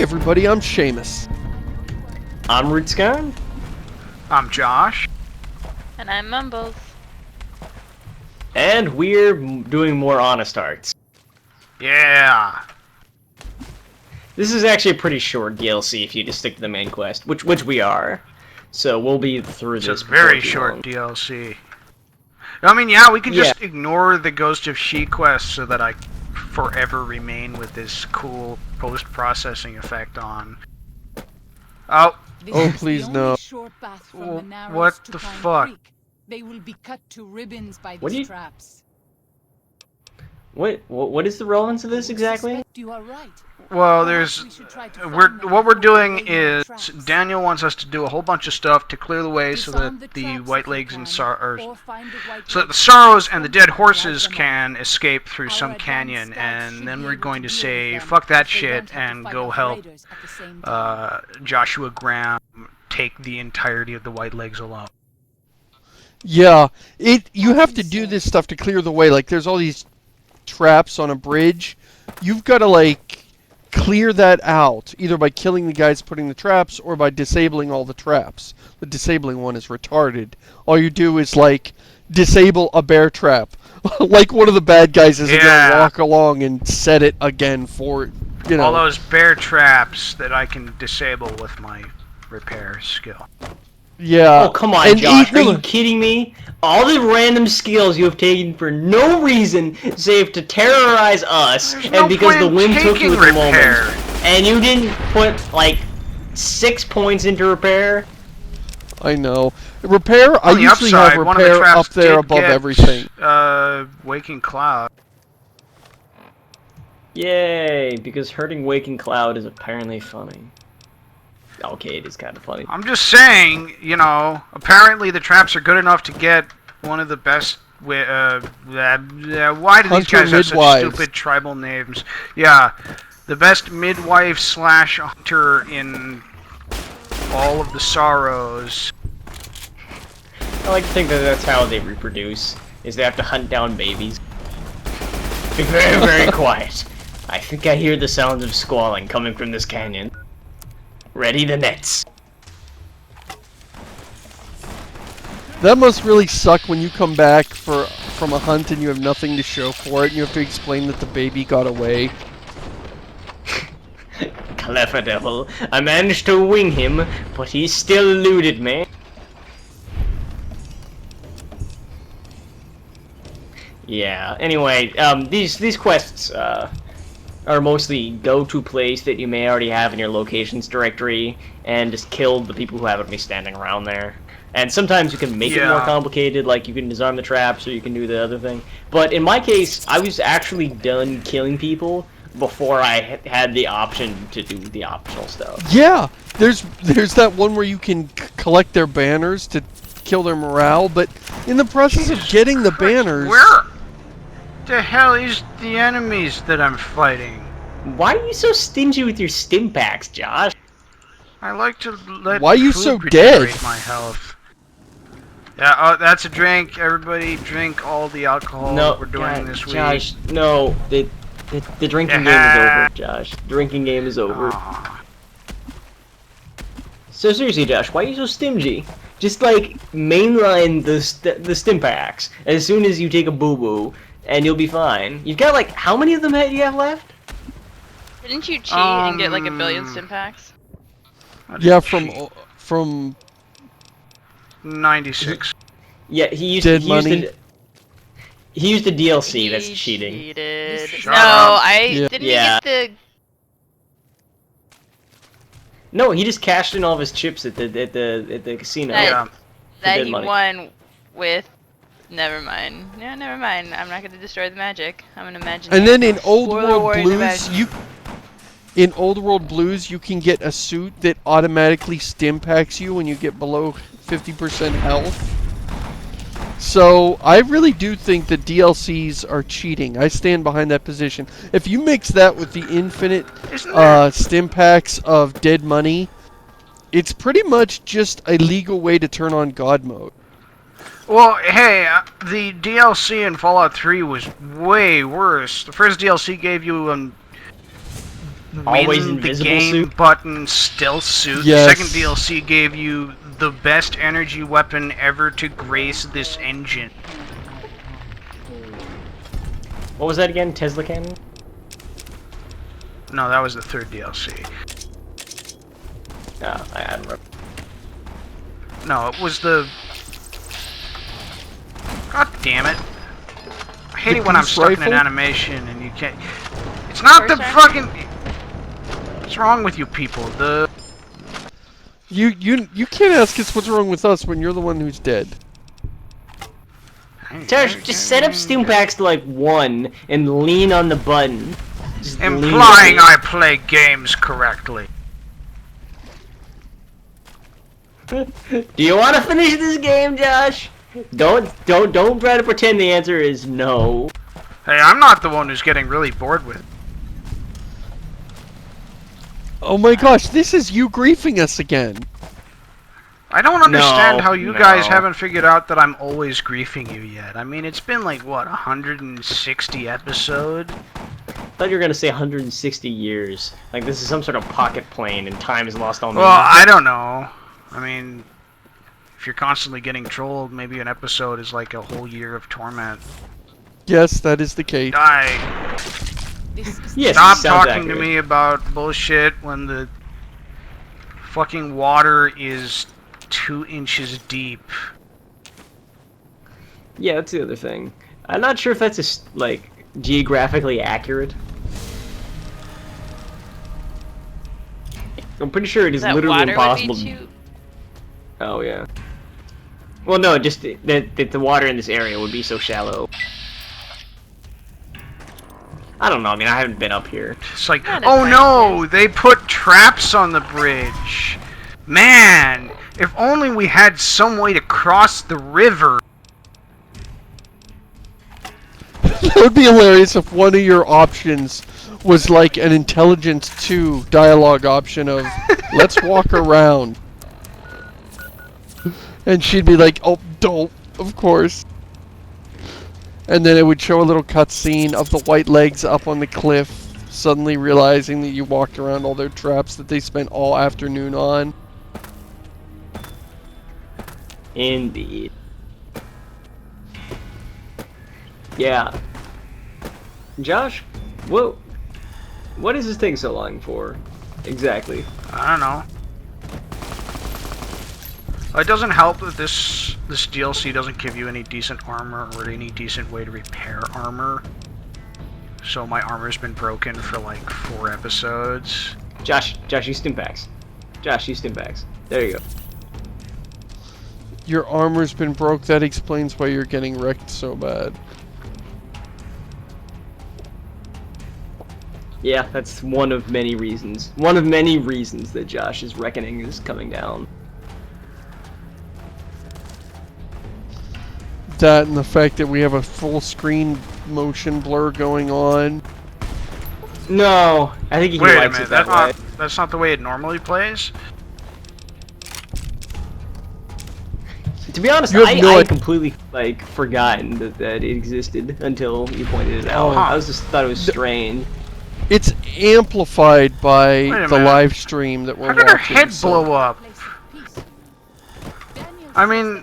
everybody, I'm Seamus. I'm Rootscan. I'm Josh. And I'm Mumbles. And we're doing more honest arts. Yeah. This is actually a pretty short DLC if you just stick to the main quest, which we are. So we'll be through It's this. a very too short long. DLC. I mean, yeah, we could just ignore the Ghost of She quest so that I forever remain with this cool post-processing effect on. Oh. Oh, please no. What the fuck? They will be cut to ribbons by What these traps. What is the relevance of this exactly? You are right. Well, what we're doing is Daniel wants us to do a whole bunch of stuff to clear the way so that the white legs and so that the sorrows and the dead horses can escape through some canyon, and then we're going to say fuck that shit and go help Joshua Graham take the entirety of the white legs alone. Yeah, you have to do this stuff to clear the way. Like, there's all these traps on a bridge. You've got to, like, clear that out, either by killing the guys putting the traps or by disabling all the traps. The disabling one is retarded. All you do is, like, disable a bear trap. Like one of the bad guys is going to walk along and set it again for, you know. All those bear traps that I can disable with my repair skill. Yeah. Oh, come on, and Josh. Are you kidding me? All the random skills you have taken for no reason save to terrorize us, and because the wind took you at the moment. And you didn't put, like, 6 points into repair? I know. Repair, I usually have repair up there above everything. Waking Cloud. Yay, because hurting Waking Cloud is apparently funny. Okay, it is kind of funny. I'm just saying, you know, apparently the traps are good enough to get one of the best. Why do these guys have such stupid tribal names? Yeah, the best midwife / hunter in all of the sorrows. I like to think that that's how they reproduce, is they have to hunt down babies. Be very, very quiet. I think I hear the sounds of squalling coming from this canyon. Ready the nets. That must really suck when you come back from a hunt and you have nothing to show for it, and you have to explain that the baby got away. Clever devil. I managed to wing him, but he still eluded me. Yeah, anyway, these quests, are mostly go-to place that you may already have in your locations directory, and just kill the people who happen to be standing around there. And sometimes you can make it more complicated, like you can disarm the traps or you can do the other thing. But in my case, I was actually done killing people before I had the option to do the optional stuff. Yeah, there's that one where you can collect their banners to kill their morale, but in the process of getting the banners... Where the hell is the enemies that I'm fighting? Why are you so stingy with your stim packs, Josh? I like to let Why are you food so regenerate dead? my health. Yeah, oh, that's a drink. Everybody drink all the alcohol we're doing this week. Josh, no. The drinking game is over, Josh. The drinking game is over. So seriously, Josh, why are you so stingy? Just, like, mainline the stim packs as soon as you take a boo-boo, and you'll be fine. You've got, like, how many of them do you have left? Didn't you cheat and get like 1 billion stim packs? Yeah, from 96. Yeah, he used the DLC. That's cheating. Cheated. Shut No, up. didn't get the. No, he just cashed in all of his chips at the casino. That he won with. Never mind. No, never mind. I'm not going to destroy the magic. I'm going to imagine. And then in Old World Blues, you can get a suit that automatically stim packs you when you get below 50% health. So I really do think that DLCs are cheating. I stand behind that position. If you mix that with the infinite stim packs of dead money, it's pretty much just a legal way to turn on God mode. Well, hey, the DLC in Fallout 3 was way worse. The first DLC gave you Always win the invisible game suit? button stealth suit. Yes. The second DLC gave you the best energy weapon ever to grace this engine. What was that again? Tesla cannon? No, that was the third DLC. No, I don't remember. No, it was the... God damn it. I hate it when I'm goose stuck in rifle? an animation and you can't... It's not the First fucking... What's wrong with you people? The... You can't ask us what's wrong with us when you're the one who's dead. Josh, just set up Stimpaks to like 1 and lean on the button. Just lean Implying on I play games correctly. it. Do you want to finish this game, Josh? Don't try to pretend the answer is no. Hey, I'm not the one who's getting really bored with it. Oh my gosh, this is you griefing us again. I don't understand No, how you guys no. haven't figured out that I'm always griefing you yet. I mean, it's been like, what, 160 episodes? I thought you were gonna say 160 years. Like this is some sort of pocket plane and time is lost on me. Well, I don't know. I mean, if you're constantly getting trolled, maybe an episode is like a whole year of torment. Yes, that is the case. Yes, Stop sounds talking accurate. to me about bullshit when the fucking water is 2 inches deep. Yeah, that's the other thing. I'm not sure if that's just like geographically accurate. I'm pretty sure it is That literally water impossible. would be too... Oh yeah. Well, no, just that the water in this area would be so shallow. I don't know. I mean, I haven't been up here. It's like, Not oh a no, they put traps on the bridge. Man, if only we had some way to cross the river. That would be hilarious if one of your options was like an Intelligence 2 dialogue option of, let's walk around. And she'd be like, oh, don't, of course. And then it would show a little cutscene of the white legs up on the cliff, suddenly realizing that you walked around all their traps that they spent all afternoon on. Indeed. Yeah. Josh, what is this thing so long for? Exactly. I don't know. It doesn't help that this DLC doesn't give you any decent armor or any decent way to repair armor. So my armor's been broken for like 4 episodes. Josh, use Stimpaks. Josh, use Stimpaks. There you go. Your armor's been broke, that explains why you're getting wrecked so bad. Yeah, that's one of many reasons. One of many reasons that Josh's reckoning is coming down. That and the fact that we have a full screen motion blur going on. No, I think he Wait a likes minute, it that way. that's not the way it normally plays? To be honest, You have no I idea. completely like forgotten that it existed until you pointed it out. Oh. I was thought it was strange. It's amplified by Wait a the minute. live stream that we're How did her watching. head so- blow up? I mean...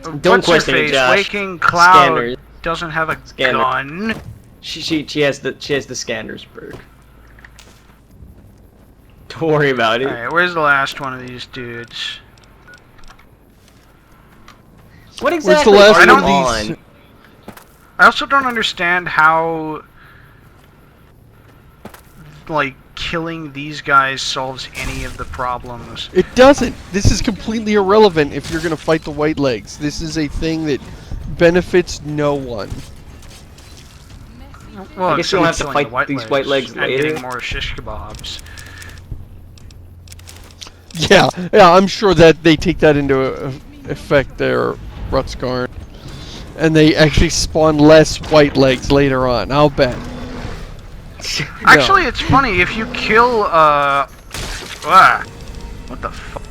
Don't What's her question it, face? Josh. Waking Cloud Scanners. doesn't have a Scanner. gun. She has the scanners perk. Don't worry about it. Alright, where's the last one of these dudes? What Where's exactly the last are you one of these? on? I also don't understand how, like, killing these guys solves any of the problems. It doesn't. This is completely irrelevant if you're going to fight the white legs. This is a thing that benefits no one. Well, I guess you'll have to killing fight the these white legs and later. getting more shish kebabs. Yeah, I'm sure that they take that into effect there, Rutskarn. And they actually spawn less white legs later on, I'll bet. Actually, it's funny, if you kill, what the fuck?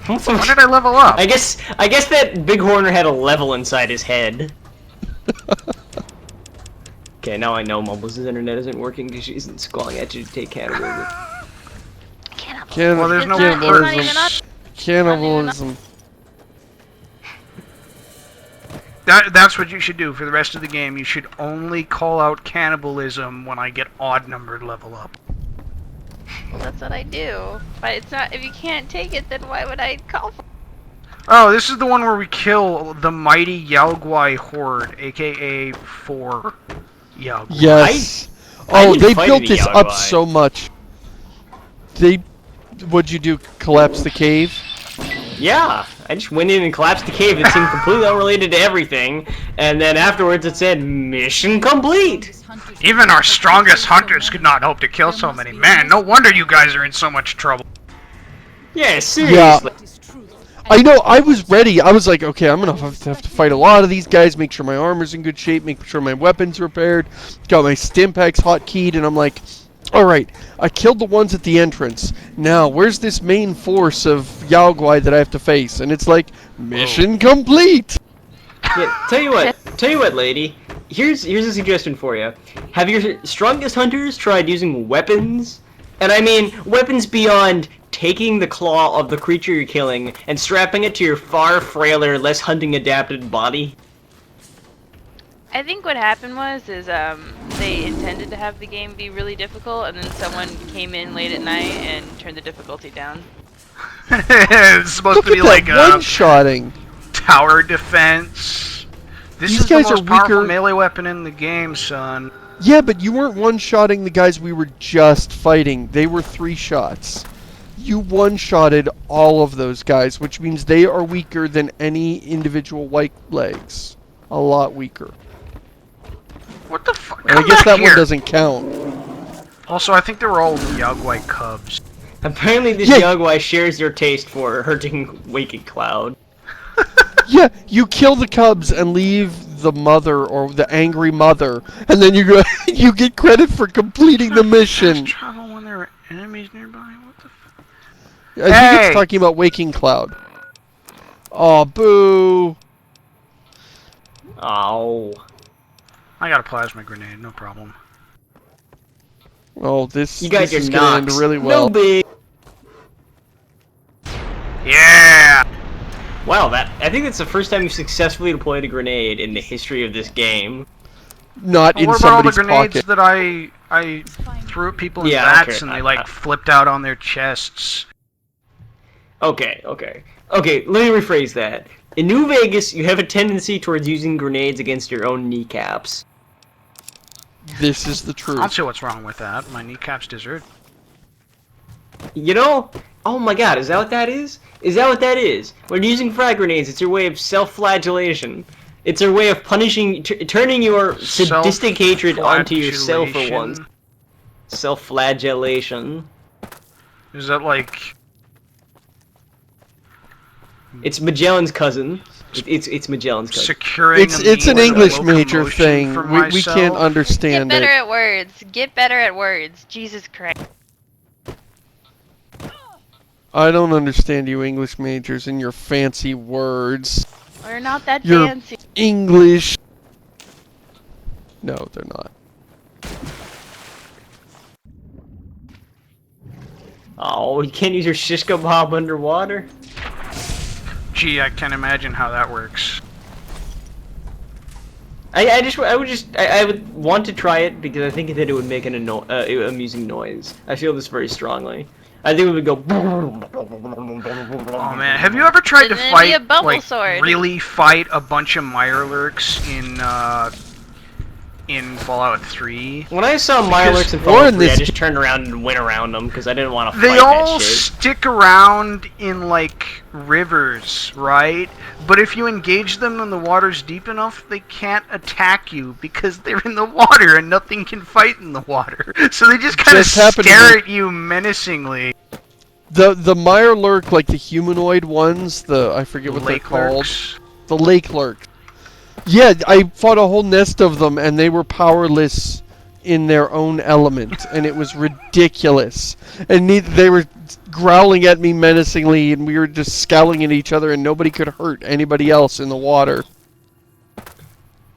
When did I level up? I guess that Big Horner had a level inside his head. Okay, now I know Mumbles' internet isn't working because she isn't squalling at you to take cannibalism. Well, there's no Cannibalism. That's what you should do for the rest of the game. You should only call out cannibalism when I get odd numbered level up. Well, that's what I do. But it's not. If you can't take it, then why would I call for? Oh, this is the one where we kill the mighty Yaogwai horde, aka 4 Yaogwai. Yes. I Oh, didn't they fight built any this up Yaogwai. so much. What'd you do? Collapse the cave? Yeah, I just went in and collapsed the cave that seemed completely unrelated to everything, and then afterwards it said, mission complete! Even our strongest hunters could not hope to kill so many. Man, no wonder you guys are in so much trouble. Yeah, seriously. I know, I was ready. I was like, okay, I'm gonna have to fight a lot of these guys, make sure my armor's in good shape, make sure my weapons are repaired, got my stim packs hotkeyed, and I'm like, alright, I killed the ones at the entrance. Now, where's this main force of Yaogwai that I have to face? And it's like, mission complete! Yeah, tell you what, lady. Here's a suggestion for you. Have your strongest hunters tried using weapons? And I mean, weapons beyond taking the claw of the creature you're killing and strapping it to your far frailer, less hunting-adapted body? I think what happened was they intended to have the game be really difficult, and then someone came in late at night and turned the difficulty down. It's supposed Look to be at like that one-shotting! tower defense. This is the most powerful melee weapon in the game, son. Yeah, but you weren't one-shotting the guys we were just fighting. They were 3 shots. You one-shotted all of those guys, which means they are weaker than any individual white legs. A lot weaker. What the fuck? And I guess that one doesn't count. Also, I think they were all Yaogwai cubs. Apparently this Yaogwai shares your taste for hurting Waking Cloud. Yeah, you kill the cubs and leave the mother or the angry mother, and then you go, you get credit for completing the mission. Travel when there are enemies nearby. What the fuck? I think it's talking about Waking Cloud. Aw, boo. Oh. I got a plasma grenade, no problem. Oh, this You got your is gonna end knocks. really well. No big. Yeah! Wow, I think that's the first time you've successfully deployed a grenade in the history of this game. Not in What about all the somebody's grenades pocket. that I threw at people in Yeah, bats okay, and they like flipped out on their chests? Okay, let me rephrase that. In New Vegas, you have a tendency towards using grenades against your own kneecaps. This is the I truth. don't see what's wrong with that. My kneecaps deserve. You know? Oh my god, is that what that is? Is that what that is? When using frag grenades, it's your way of self-flagellation. It's your way of punishing, turning your sadistic hatred onto yourself for once. Self-flagellation. Is that like... It's Magellan's cousin. It's Magellan's cousin. Securing It's an English major thing. We can't Get understand better it. at words. Get better at words. Jesus Christ. I don't understand you English majors and your fancy words. We're not that You're fancy. English. No, they're not. Oh, you can't use your shish kebab underwater? Gee, I can't imagine how that works. I would want to try it because I think that it would make an amusing noise. I feel this very strongly. I think it would go. Oh man, have you ever tried to Then it'd be a fight, bubble like, sword. really fight a bunch of Mirelurks in Fallout 3? When I saw Mirelurks in or Fallout in 3, I this- just turned around and went around them because I didn't want to fight They all that shit. stick around in, like, rivers, right? But if you engage them when the water's deep enough, they can't attack you because they're in the water and nothing can fight in the water. So they just kind of Just happened to stare me. at you menacingly. The Mirelurk, like the humanoid ones, I forget what they're Lake called. lurks. The Lake Lurk. Yeah, I fought a whole nest of them, and they were powerless in their own element, and it was ridiculous. And they were growling at me menacingly, and we were just scowling at each other, and nobody could hurt anybody else in the water.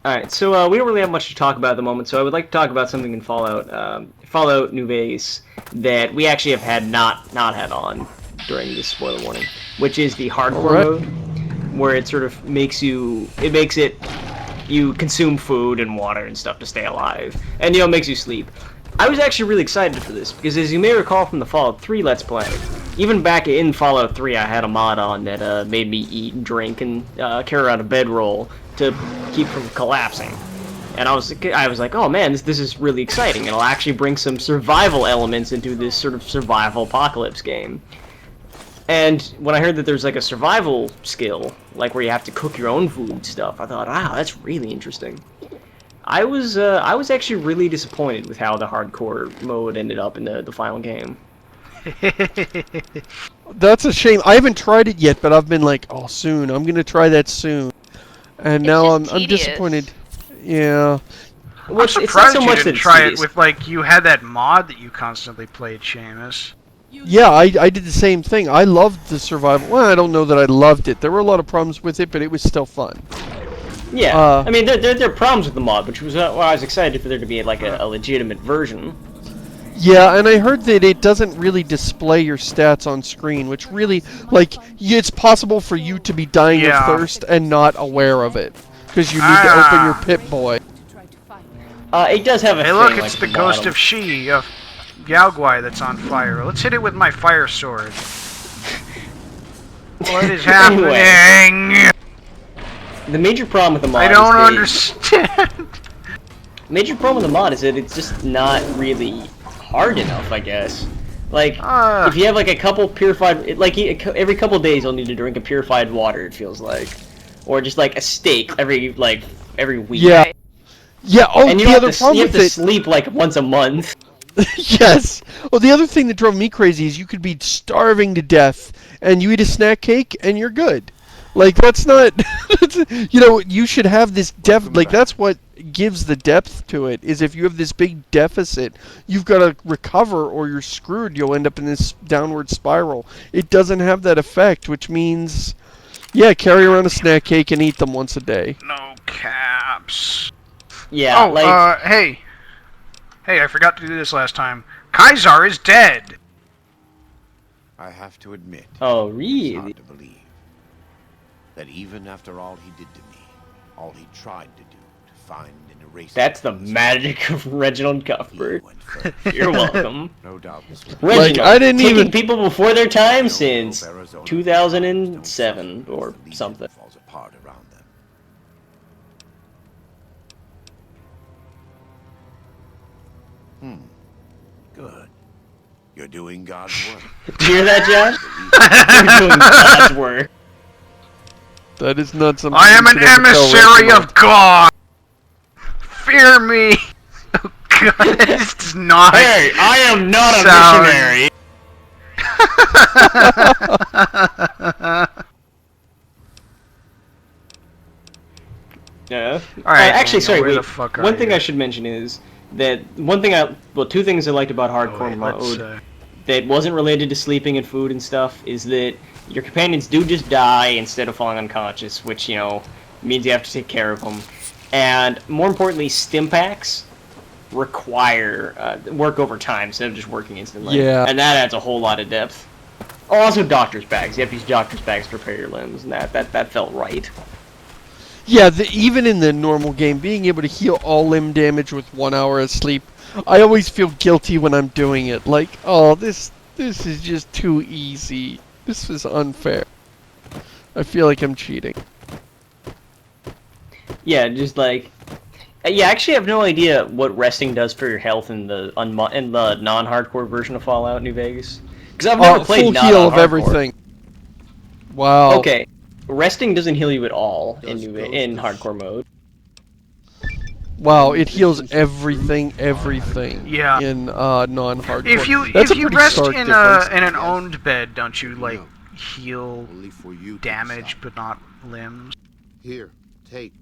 Alright, so we don't really have much to talk about at the moment, so I would like to talk about something in Fallout New Vegas, that we actually have had not had on during this spoiler warning, which is the hardcore mode, where it sort of makes you, you consume food and water and stuff to stay alive, and it makes you sleep. I was actually really excited for this, because as you may recall from the Fallout 3 Let's Play, even back in Fallout 3 I had a mod on that made me eat and drink and carry around a bedroll to keep from collapsing. And I was like, oh man, this is really exciting. It'll actually bring some survival elements into this sort of survival apocalypse game. And when I heard that there's like a survival skill, like where you have to cook your own food and stuff, I thought, wow, that's really interesting. I was actually really disappointed with how the hardcore mode ended up in the final game. That's a shame. I haven't tried it yet, but I've been like, oh, soon. I'm gonna try that soon. And now I'm disappointed. Yeah. I'm surprised you didn't try it with, like, you had that mod that you constantly played, Seamus. Yeah, I did the same thing. I loved the survival. Well, I don't know that I loved it. There were a lot of problems with it, but it was still fun. Yeah, I mean, there are problems with the mod, which was why I was excited for there to be, like, a legitimate version. Yeah, and I heard that it doesn't really display your stats on screen, which really, like, it's possible for you to be dying of thirst and not aware of it, because you need to open your Pip-Boy. It does have a Hey, look, it's the ghost of She, of Yaogwai that's on fire. Let's hit it with my fire sword. What is happening? Anyway, the major problem with the mod I don't understand. The major problem with the mod is that it's just not really hard enough, I guess. Like, if you have like a couple purified, like every couple days you'll need to drink a purified water, it feels like. Or just like a steak every week. Yeah. Yeah, oh, and the other problem you have to sleep like once a month. Yes. Well, the other thing that drove me crazy is you could be starving to death, and you eat a snack cake, and you're good. Like, that's not... you should have this depth... Like, that's what gives the depth to it, is if you have this big deficit, you've got to recover or you're screwed. You'll end up in this downward spiral. It doesn't have that effect, which means... Yeah, carry around a snack cake and eat them once a day. No caps. Yeah, oh, hey, I forgot to do this last time. Kaisar is dead! I have to admit, oh, it's really? hard to believe that even after all he did to me, all he tried to do, to find and erase... That's the magic of Reginald Cuthbert. You're welcome. No doubt. Reginald, like, I didn't even... people before their time since 2007 or something. Falls apart around them. Good. You're doing God's work. Do you hear that, Josh? You're doing God's work. That is not something... I am an emissary of God! Fear me! Oh God, this does not... Hey, I am not a missionary! Yeah. Alright, actually, sorry, wait. One thing I I should mention is that two things I liked about hardcore mode that wasn't related to sleeping and food and stuff is that your companions do just die instead of falling unconscious, which, means you have to take care of them. And more importantly, stim packs require work over time instead of just working instantly. Yeah. And that adds a whole lot of depth. Also, doctor's bags. You have to use doctor's bags to repair your limbs, and that felt right. Yeah, even in the normal game, being able to heal all limb damage with 1 hour of sleep, I always feel guilty when I'm doing it. Like, oh, this is just too easy. This is unfair. I feel like I'm cheating. Yeah, just like... Yeah, I actually have no idea what resting does for your health in the non-hardcore version of Fallout New Vegas. Because I've never played full heal of everything. Wow. Okay, resting doesn't heal you at all in hardcore mode. Wow, it heals everything Yeah. in non-hardcore. If you rest in an owned bed, don't you like heal damage but not limbs? Here, take.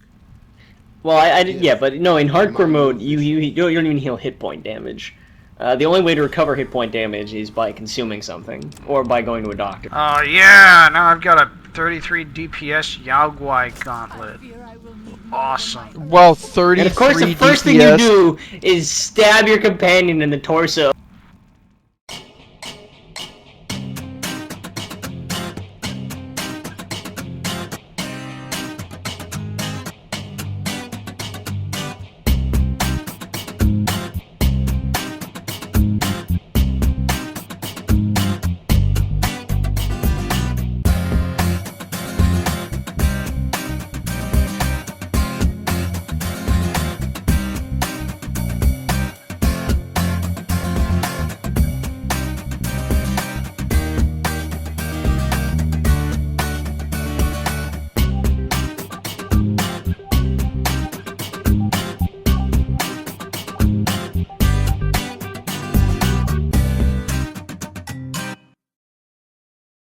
Well, yeah, but no, in hardcore mode, you don't even heal hit point damage. The only way to recover hit point damage is by consuming something, or by going to a doctor. Oh yeah, now I've got a 33 DPS Yaogwai gauntlet. awesome. Wow, 33 And of course, the first thing you do is stab your companion in the torso.